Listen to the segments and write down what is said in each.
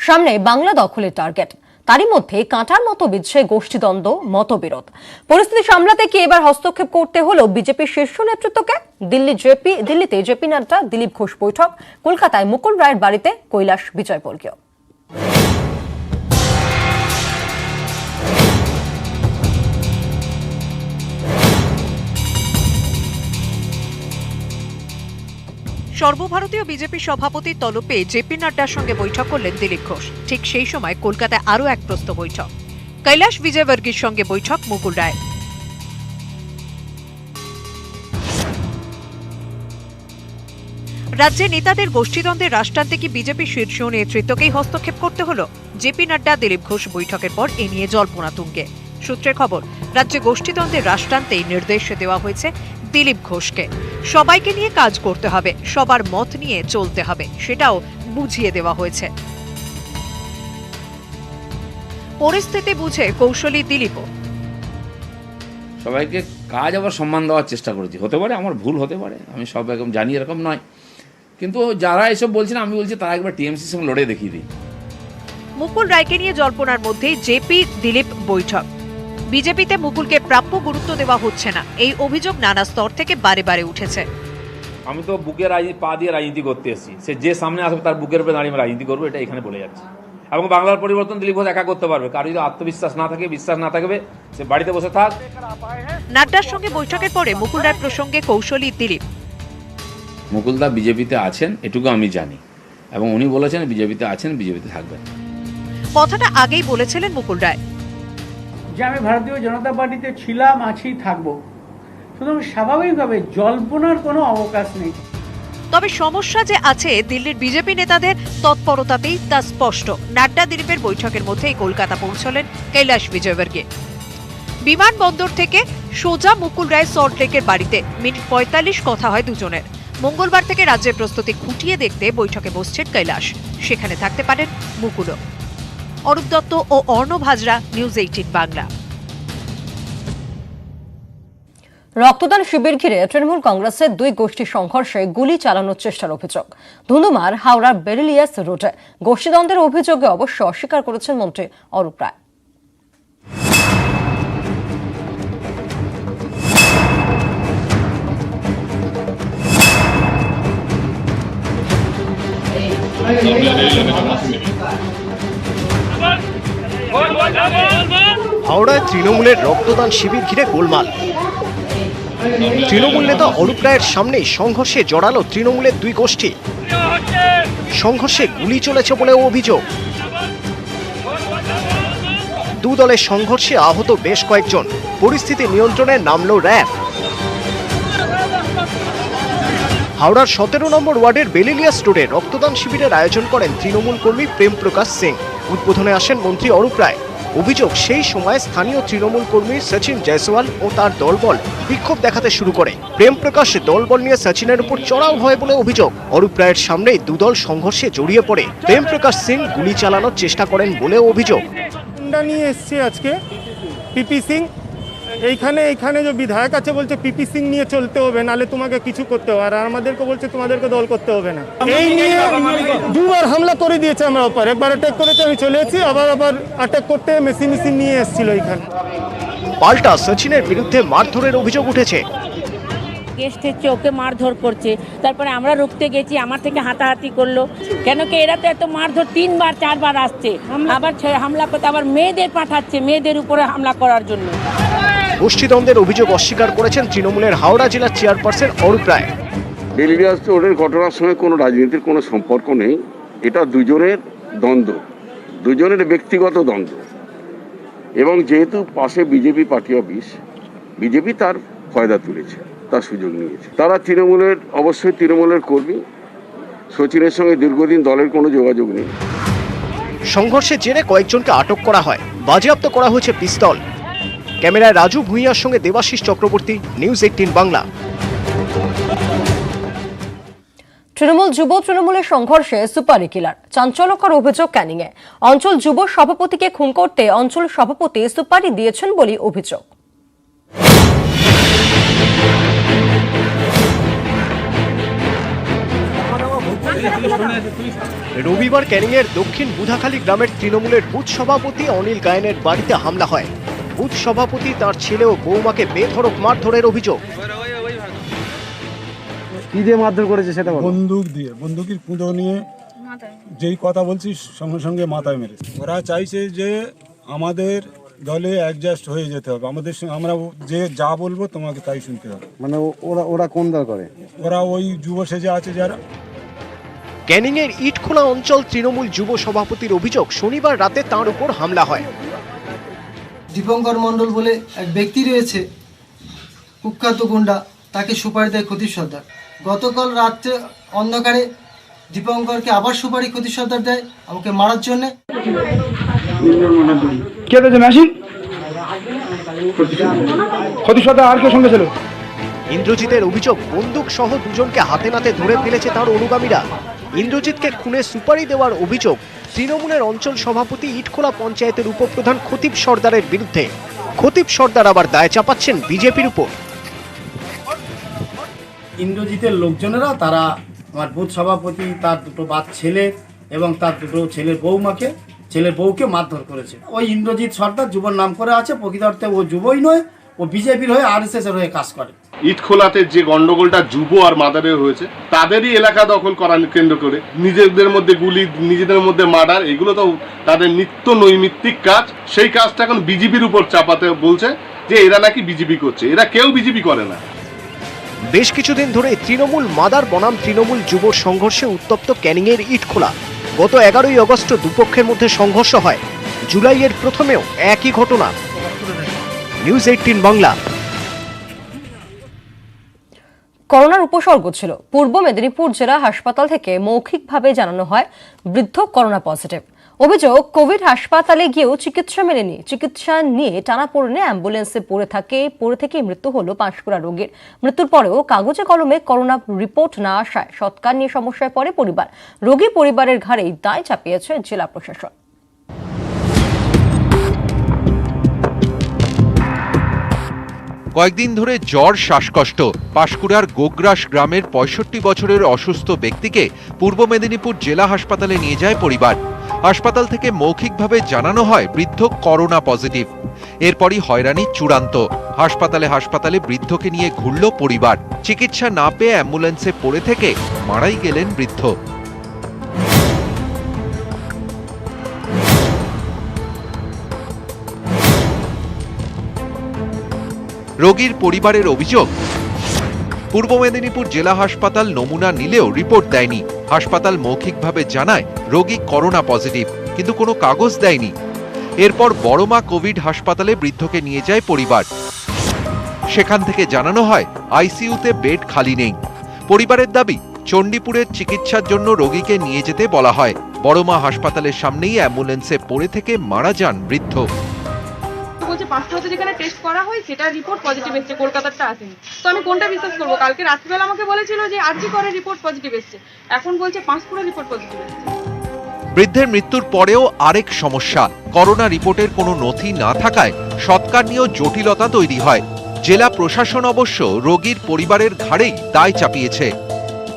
সামনে বাংলা দখলের টার্গেট, তারই মধ্যে কাঁটার মতো বিচ্ছে গোষ্ঠীদ্বন্দ্ব, মতবিরোধ। পরিস্থিতি সামলাতে কি এবার হস্তক্ষেপ করতে হলো বিজেপির শীর্ষ নেতৃত্বকে? দিল্লিতে জেপি নাড্ডা, দিলীপ ঘোষ বৈঠক, কলকাতায় মুকুল রায়ের বাড়িতে কৈলাস বিজয়বর্গীয়। সর্বভারতীয় বিজেপি সভাপতির তলবে জেপি নাড্ডার সঙ্গে বৈঠক করলেন দিলীপ ঘোষ। ঠিক সেই সময় কলকাতায় আরও এক প্রস্ত বৈঠক, কৈলাস বিজয়বর্গীর সঙ্গে বৈঠক মুকুল রায়। রাজ্যে নেতাদের গোষ্ঠীদ্বন্দ্বের রাশ টানতে কি বিজেপি শীর্ষ নেতৃত্বকেই হস্তক্ষেপ করতে হলো? জেপি নাড্ডা দিলীপ ঘোষ বৈঠকের পর এ নিয়ে জল্পনা তুঙ্গে। সূত্রের খবর, রাজ্যে গোষ্ঠীদ্বন্দ্বের রাশ টানতেই নির্দেশ দেওয়া হয়েছে দিলীপ ঘোষকে। সবাইকে নিয়ে কাজ করতে হবে, সবার মত নিয়ে চলতে হবে, সেটাও বুঝিয়ে দেওয়া হয়েছে। পরিস্থিতি বুঝে কৌশলী দিলীপও। সবাইকে কাজ আবার সম্মান দেওয়ার চেষ্টা করেছি। হতে পারে আমার ভুল হতে পারে, আমি সব একদম জানি এরকম নয়, কিন্তু যারা এসব বলছেন আমি বলছি তারা একবার টিএমসির সঙ্গে লড়ে দেখিয়ে দিই। মুকুল রায়কে নিয়ে জল্পনার মধ্যেই জেপি দিলীপ বৈঠক। বিজেপিতে মুকুলকে প্রাপ্য গুরুত্ব দেওয়া হচ্ছে না, এই অভিযোগ নানা স্তর থেকে বারে বারে উঠেছে। আমি তো বুকের পা দিয়ে রাজনীতি করতে এসেছি, সে যে সামনে আসবে তার বুকের উপরে দাঁড়িয়ে রাজনীতি করবো, এটা এখানে বলে যাচ্ছে। এবং বাংলার পরিবর্তন দিলীপ ঘোষ একা করতে পারবে। কারো যদি আত্মবিশ্বাস না থাকে, বিশ্বাস না থাকবে, সে বাড়িতে বসে থাক। নাড্ডার সঙ্গে বৈঠকের পরে মুকুল রায় প্রসঙ্গে কৌশলী দিলীপ। মুকুলদা বিজেপিতে আছেন এটুকু আমি জানি, এবং উনি বলেছেন বিজেপিতে আছেন, বিজেপিতে থাকবেন। কথাটা আগেই বলেছিলেন মুকুল রায় যে আমি ভারতীয় জনতা পার্টিতে ছিলাম, আছি, থাকবো। সুতরাং স্বাভাবিকভাবে জল্পনার কোনো অবকাশ নেই। তবে সমস্যা যে আছে দিল্লির বিজেপি নেতাদের তৎপরতাতেই তা স্পষ্ট। নাড্ডা দিলীপের বৈঠকের মধ্যেই কলকাতা পৌঁছলেন কৈলাস বিজয়বর্গী। বিমানবন্দর থেকে সোজা মুকুল রায় সল্টলেকের বাড়িতে মিনিট ৪৫ কথা হয় দুজনের। মঙ্গলবার থেকে রাজ্যের প্রস্তুতি খুঁটিয়ে দেখতে বৈঠকে বসছেন কৈলাস, সেখানে থাকতে পারেন মুকুলও। অরূপ দত্ত ও অর্ণব হাজরা, নিউজ 18 বাংলা। রক্তদান শিবির ঘিরে তৃণমূল কংগ্রেসের দুই গোষ্ঠী সংঘর্ষে গুলি চালানোর চেষ্টার অভিযোগ। ধুন্ধুমার হাওড়ার বেরিলিয়াস রোডে গোষ্ঠীদ্বন্দ্বের অভিযোগে অবশ্য অস্বীকার করেছেন মন্ত্রী অরূপ রায়। হাওড়ায় তৃণমূলের রক্তদান শিবির ঘিরে গোলমাল। তৃণমূল নেতা অরূপ রায়ের সামনেই সংঘর্ষে জড়ালো তৃণমূলের দুই গোষ্ঠী। সংঘর্ষে গুলি চলেছে বলেও অভিযোগ। দু দলের সংঘর্ষে আহত বেশ কয়েকজন। পরিস্থিতি নিয়ন্ত্রণে নামল র্যাব। হাওড়ার 17 নম্বর ওয়ার্ডের বেলিলিয়াস রোডে রক্তদান শিবিরের আয়োজন করেন তৃণমূল কর্মী প্রেম প্রকাশ সিং। উদ্বোধনে আসেন মন্ত্রী অরূপ রায়। অভিযোগ, সেই সময় স্থানীয় তৃণমূল কর্মী সচিন জয়সওয়াল ও তার দলবল বিক্ষোভ দেখাতে শুরু করে। প্রেম প্রকাশ দলবল নিয়ে সচিনের উপর চড়াও হয় বলে অভিযোগ। অরূপ রায়ের সামনেই দুদল সংঘর্ষে জড়িয়ে পড়ে। প্রেম প্রকাশ সিং গুলি চালানোর চেষ্টা করেন বলেও অভিযোগ। নিয়ে এসছে আজকে পিপি সিং, এইখানে যে বিধায়ক আছে বলছে পিপি সিং নিয়ে চলতে হবে, নালে তোমাকে কিছু করতে হবে, আর আমাদেরকে বলছে তোমাদেরকে দল করতে হবে না। এই নিয়ে দুবার হামলা করে দিয়েছে আমার উপর। একবার অ্যাটাক করেছে, আমি চলে এসেছি, আবার অ্যাটাক করতে মেশিন নিয়ে এসেছিল এখানে। পাল্টা সচিনের বিরুদ্ধে মারধরের অভিযোগ উঠেছে। গেস্ট হচ্ছে, ওকে মারধর করছে, তারপরে আমরা রুখতে গেছি, আমার থেকে হাতাহাতি করলো। কেন কি এরা তো এত মারধর 3বার 4বার আসছে, আবার হামলা করতে, আবার মেয়েদের পাঠাচ্ছে মেয়েদের উপরে হামলা করার জন্য। গোষ্ঠীদ্বন্দ্বের অভিযোগ অস্বীকার করেছেন তৃণমূলের হাওড়া জেলার চেয়ারপারসন অরূপ রায়। বেলিলিয়াস রোডের ঘটনার সঙ্গে কোনো রাজনীতির কোনো সম্পর্ক নেই। এটা দুজনের দ্বন্দ্ব, দুজনের ব্যক্তিগত দ্বন্দ্ব। এবং যেহেতু পাশে বিজেপি পার্টি অফিস, বিজেপি তার ফয়দা তুলেছে, তার সুযোগ নিয়েছে। তারা তৃণমূলের, অবশ্যই তৃণমূলের কর্মী। সচিনের সঙ্গে দীর্ঘদিন দলের কোনো যোগাযোগ নেই। সংঘর্ষের জেরে কয়েকজনকে আটক করা হয়, বাজেয়াপ্ত করা হয়েছে পিস্তল। ক্যামেরায় রাজু ভূঁইয়ার সঙ্গে দেবাশিস চক্রবর্তী, নিউজ 18 বাংলা। তৃণমূলের সংঘর্ষে সুপারি কিলার, চাঞ্চল্যকর অভিযোগ ক্যানিংয়ে। অঞ্চল যুব সভাপতিকে খুন করতে অঞ্চল সভাপতি সুপারি দিয়েছেন বলে অভিযোগ। রবিবার ক্যানিংয়ের দক্ষিণ বুধাখালী গ্রামের তৃণমূলের বুথ সভাপতি অনিল গায়েনের বাড়িতে হামলা হয়। বুথ সভাপতি তার ছেলে ও বৌমাকে বেধড়ক মারধরের অভিযোগ। কি দিয়ে মারধর করেছে সেটা বলো। বন্দুক দিয়ে, বন্দুকের পুঁতো নিয়ে যেই কথা বলছিস সঙ্গে সঙ্গে মাথায় মেরেছে। ওরা চাইছে যে আমাদের দলে অ্যাডজাস্ট হয়ে যেতে হবে, আমাদের সঙ্গে আমরা যে যা বলবো তোমাকে তাই শুনতে হবে। মানে ওরা কোন দল করে? ওরা ওই যুব সেজে আছে যারা। ক্যানিংয়ের ইটখোলা অঞ্চল তৃণমূল যুব সভাপতির অভিযোগ, শনিবার রাতে তাঁর উপর হামলা হয়। দীপঙ্কর মণ্ডল বলে এক ব্যক্তি রয়েছে, কুখ্যাত গুন্ডা, তাকে সুপারি দেয় ক্ষতি সর্দার। গতকাল রাত্রে অন্ধকারে দীপঙ্করকে আবার সুপারি ক্ষতি সর্দার দেয় আমাকে মারার জন্যে। কে দিয়েছে মেশিন? ক্ষতি সর্দার আর কে সঙ্গে ছিল? ইন্দ্রজিতের অভিযোগ, বন্দুক সহ দুজনকে হাতে নাতে ধরে ফেলেছে তার অনুগামীরা। ইন্দ্রজিৎকে খুনে সুপারি দেওয়ার অভিযোগ তৃণমূলের অঞ্চল সভাপতি ইটখোলা পঞ্চায়েতের উপপ্রধান খতিব সর্দারের বিরুদ্ধে। খতিব সর্দার আবার দায় চাপাচ্ছেন বিজেপির উপর। ইন্দ্রজিতের লোকজনেরা তারা আমার বুথ সভাপতি, তার দুটো ছেলে এবং তার দুটো ছেলের বউকে মারধর করেছে। ওই ইন্দ্রজিৎ সর্দার যুবর নাম করে আছে, প্রকৃতার্থে ও যুবই নয়, ও বিজেপির হয়ে RSS এর হয়ে কাজ করে। ইটখোলাতে যে গন্ডগোলটা যুব আর মাদারে হয়েছে, তাদেরই এলাকা দখল করা কেন্দ্র করে নিজেদের মধ্যে গুলি, নিজেদের মধ্যে মার্ডার, এগুলো তো তাদের নিত্য নৈমিত্তিক কাজ। সেই কাজটা এখন বিজেপির উপর চাপাতে বলছে যে এরা নাকি বিজেপি করছে। এরা কেউ বিজেপি করে না। বেশ কিছুদিন ধরে তৃণমূল মাদার বনাম তৃণমূল যুব সংঘর্ষে উত্তপ্ত ক্যানিংয়ের ইটখোলা। গত 11ই আগস্ট দুপক্ষের মধ্যে সংঘর্ষ হয়। জুলাইয়ের প্রথমেও একই ঘটনা। নিউজ 18 বাংলা। করোনার উপসর্গ ছিল। পূর্ব মেদিনীপুর জেলা হাসপাতাল থেকে মৌখিকভাবে জানানো হয় বৃদ্ধ করোনা পজিটিভ। অভিযোগ, কোভিড হাসপাতালে গিয়েও চিকিৎসা মেলেনি। চিকিৎসা নিয়ে টানাপোড়েনে অ্যাম্বুলেন্সে পড়ে থেকে মৃত্যু হলো পাঁশকুড়া রোগীর। মৃত্যুর পরেও কাগজে কলমে করোনা রিপোর্ট না আসায় সৎকার নিয়ে সমস্যায় পড়ে পরিবার। রোগী পরিবারের ঘাড়েই দায় চাপিয়েছে জেলা প্রশাসন। কয়েকদিন ধরে জ্বর, শ্বাসকষ্ট। পাঁশকুড়ার গোগ্রাস গ্রামের 65 বছরের অসুস্থ ব্যক্তিকে পূর্ব মেদিনীপুর জেলা হাসপাতালে নিয়ে যায় পরিবার। হাসপাতাল থেকে মৌখিকভাবে জানানো হয় বৃদ্ধ করোনা পজিটিভ। এরপরই হয়রানি চূড়ান্ত। হাসপাতালে বৃদ্ধকে নিয়ে ঘুরল পরিবার। চিকিৎসা না পেয়ে অ্যাম্বুলেন্সে পড়ে থেকে মারাই গেলেন বৃদ্ধ। রোগীর পরিবারের অভিযোগ, পূর্ব মেদিনীপুর জেলা হাসপাতাল নমুনা নিলেও রিপোর্ট দেয়নি। হাসপাতাল মৌখিকভাবে জানায় রোগী করোনা পজিটিভ, কিন্তু কোনো কাগজ দেয়নি। এরপর বড়মা কোভিড হাসপাতালে বৃদ্ধকে নিয়ে যায় পরিবার। সেখান থেকে জানানো হয় আইসিইউতে বেড খালি নেই। পরিবারের দাবি, চণ্ডীপুরের চিকিৎসার জন্য রোগীকে নিয়ে যেতে বলা হয়। বড়মা হাসপাতালের সামনেই অ্যাম্বুলেন্সে পড়ে থেকে মারা যান বৃদ্ধ। বলছে 5টা যেখানে টেস্ট করা হয় সেটা রিপোর্ট পজিটিভ এসেছে, কলকাতারটা আসেনি। তো আমি কোনটা বিশ্বাস করবো? কালকে রাত্রিবেলা আমাকে বলেছিল যে আরজি করে রিপোর্ট পজিটিভ এসেছে, এখন বলছে পাঁশকুড়া রিপোর্ট পজিটিভ এসেছে। বৃদ্ধের মৃত্যুর পরেও আরেক সমস্যা, করোনা রিপোর্টের কোনো নথি না থাকায় সৎকার নিয়েও জটিলতা তৈরি হয়। জেলা প্রশাসন অবশ্য রোগীর পরিবারের ঘাড়েই দায় চাপিয়েছে।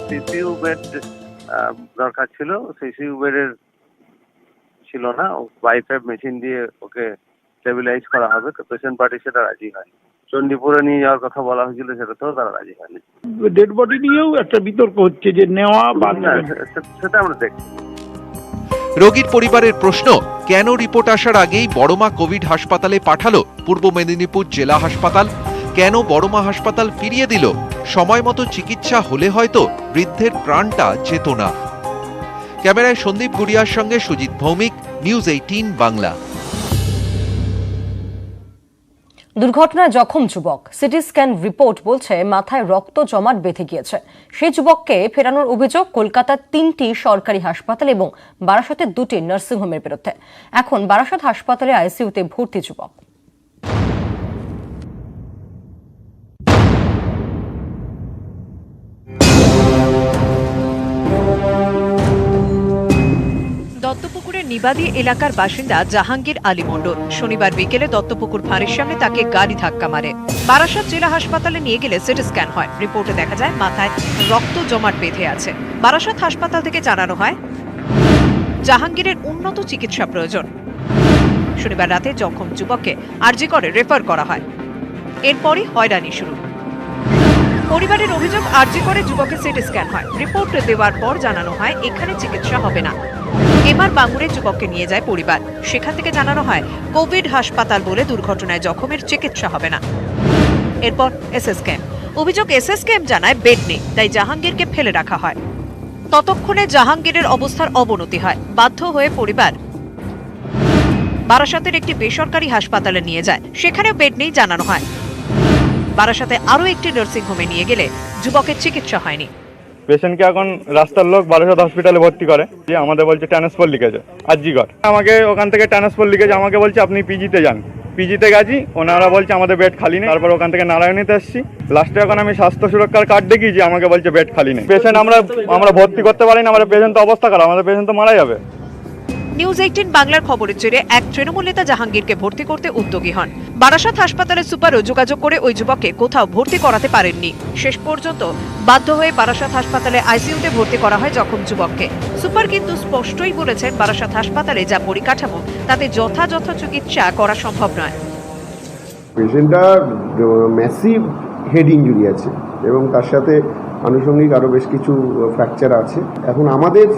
সিসিইউ বেড দরকার ছিল, সিসিইউ বেডের ছিল না। ওয়াইফাই মেশিন দিয়ে ওকে স্টেবিলাইজ করা হবে, তো পেশেন্ট পার্টি সেটা রাজি হয়। চণ্ডীপুরে নিয়ে যাওয়ার কথা বলা হয়েছিল, সেটাতেও তারা রাজি হয়নি। ডেড বডি নিয়েও একটা বিতর্ক হচ্ছে যে নেওয়া বা সেটা আমরা দেখছি। রোগীর পরিবারের প্রশ্ন, কেন রিপোর্ট আসার আগেই বড়মা কোভিড হাসপাতালে পাঠালো পূর্ব মেদিনীপুর জেলা হাসপাতাল? কেন বড়মা হাসপাতাল ফিরিয়ে দিল? সময় মতো চিকিৎসা হলে হয়তো বৃদ্ধের প্রাণটা যেত না। ক্যামেরায় সন্দীপ গুড়িয়ার সঙ্গে সুজিত ভৌমিক, নিউজ 18 বাংলা। দুর্ঘটনায় জখম যুবক। সিটি স্ক্যান রিপোর্ট বলছে মাথায় রক্ত জমাট বেঁধে গিয়েছে। সেই যুবককে ফেরানোর অভিযোগ কলকাতার 3টি সরকারি হাসপাতাল এবং বারাসতের 2টি নার্সিংহোমের বিরুদ্ধে। এখন বারাসত হাসপাতালে আইসিইউতে ভর্তি যুবক। দত্তপুকুরের নিবাদী এলাকার বাসিন্দা জাহাঙ্গীর আলী মণ্ডল শনিবার বিকেলে দত্তপুকুর ফাঁড়ির সামনে তাকে গাড়ি ধাক্কা মারে। বারাসাত জেলা হাসপাতালে নিয়ে গেলে সিটি স্ক্যান হয়। রিপোর্টে দেখা যায় মাথায় রক্ত জমাট বেঁধে আছে। বারাসাত হাসপাতাল থেকে জানানো হয় জাহাঙ্গীরের উন্নত চিকিৎসা প্রয়োজন। শনিবার রাতে জখম যুবককে আরজি করে রেফার করা হয়। এরপরই হয়রানি শুরু। পরিবারের অভিযোগ, আরজি করে যুবকের সিটি স্ক্যান হয়। রিপোর্ট দেওয়ার পর জানানো হয় এখানে চিকিৎসা হবে না। এমআর বাঙ্গুরে যুবককে নিয়ে যায় পরিবার। সেখান থেকে জানানো হয় কোভিড হাসপাতাল বলে দুর্ঘটনায় জখমের চিকিৎসা হবে না। এরপর এসএস ক্যাম্প। অভিযোগ, এসএস ক্যাম্প জানায় বেড নেই, তাই জাহাঙ্গীরকে ফেলে রাখা হয়। ততক্ষণে জাহাঙ্গীরের অবস্থার অবনতি হয়। বাধ্য হয়ে পরিবার বারাসাতের একটি বেসরকারি হাসপাতালে নিয়ে যায়। সেখানেও বেড নেই জানানো হয়। বারাসাতে আরো একটি নার্সিং হোমে নিয়ে গেলে যুবকের চিকিৎসা হয়নি। পেশেন্টকে এখন রাস্তার লোক বারাসাত হসপিটালে ভর্তি করে, যে আমাদের বলছে ট্রান্সফার লিখেছে আরজিকর। আমাকে ওখান থেকে ট্রান্সফার লিখেছে, আমাকে বলছে আপনি পিজিতে যান। পিজিতে গেছি, ওনারা বলছে আমাদের বেড খালি নেই। তারপর ওখান থেকে নারায়ণীতে এসেছি। লাস্টে এখন আমি স্বাস্থ্য সুরক্ষার কার্ড দেখিয়েছি, আমাকে বলছে বেড খালি নেই। পেশেন্ট আমরা ভর্তি করতে পারি না, আমাদের পেশেন্ট তো অবস্থা খারাপ, আমাদের পেশেন্ট তো মারা যাবে। নিউজ 18 বাংলার খবরের জেরে এক তৃণমূল নেতা জাহাঙ্গীরকে ভর্তি করতে উদ্যোগী হন। বারাসাত হাসপাতালের সুপারও যোগাযোগ করে ওই যুবককে কোথাও ভর্তি করাতে পারেননি। শেষ পর্যন্ত বাধ্য হয়ে বারাসাত হাসপাতালে আইসিইউতে ভর্তি করা হয় জখম যুবককে। সুপার কিন্তু স্পষ্টই বলেছেন বারাসাত হাসপাতালে যা পরিকাঠামো তাতে যথাযথ চিকিৎসা করা সম্ভব নয়। পেশেন্টটার ম্যাসিভ হেড ইনজুরি আছে এবং তার সাথে আনুষঙ্গিক আরও বেশ কিছু ফ্র্যাকচার আছে। এখন আমাদের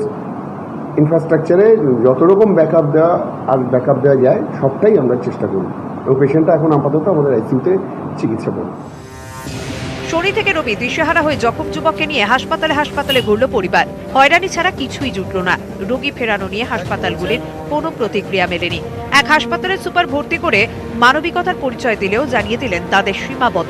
ইনফ্রাস্ট্রাকচারে যত রকম ব্যাকআপ দেওয়া যায় সবটাই আমরা চেষ্টা করি এবং পেশেন্টটা এখন আপাতত আমাদের আইসিইউতে চিকিৎসা করব। শনি থেকে রবি দিশেহারা হয়ে জখম যুবককে নিয়ে হাসপাতালে ঘুরল পরিবার। হয়রানি ছাড়া কিছুই জুটল না। রোগী ফেরানো নিয়ে হাসপাতালগুলির কোনো প্রতিক্রিয়া মেলেনি। এক হাসপাতালের সুপার ভর্তি করে মানবিকতার পরিচয় দিলেও জানিয়ে দিলেন তাদের সীমাবদ্ধতা।